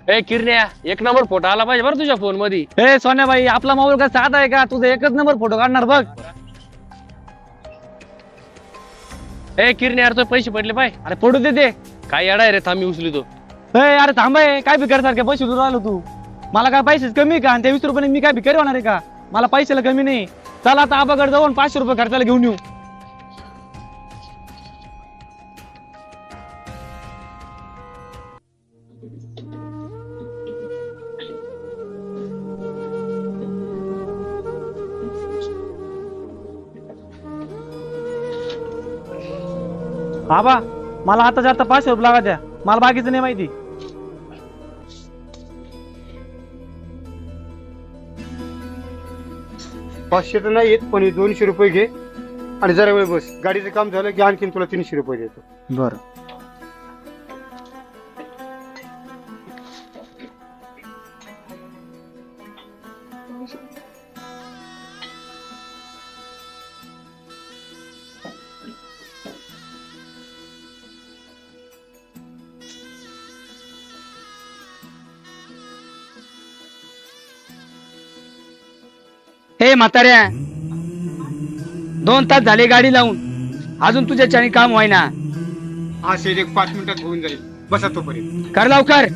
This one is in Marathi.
ए किरण्या, एक नंबर फोटो आला पाहिजे बरं तुझ्या फोन मध्ये. ए सोन्याबाई, आपला मोबाईल काय साधा आहे का? तुझा एकच नंबर फोटो काढणार बघ. ए किरण्या, यार तो पैसे पडले पाय. अरे फोटो दे. काय येडा आहे रे, थांबी उचली तो. ए अरे थांबाय, काय भिकार सारखे पैसे उचलून राहिलो तू? मला काय पैसे कमी का? आणि त्या 20 रुपयाने मी काय भिकारी होणार आहे का? मला पैशाला कमी नाही. चला आता आबाकडे जाऊन 500 रुपये खर्चाला घेऊन येऊ. आबा, मला आता जाता 500 रुपये लागा द्या. मला बाकीचं नाही माहिती. पाचशे तर नाही येत, पण 200 रुपये घे आणि जरा वेळ बस. गाडीचं काम झालं की आणखीन तुला 300 रुपये देतो. बरं. हे म्हाताऱ्या, 2 तास झाले गाडी लावून, अजून तुझ्याच्याने काम व्हायना. हा शेठ, एक 5 मिनिटात होऊन जाईल. बसा तोपर्यंत. कर लवकर.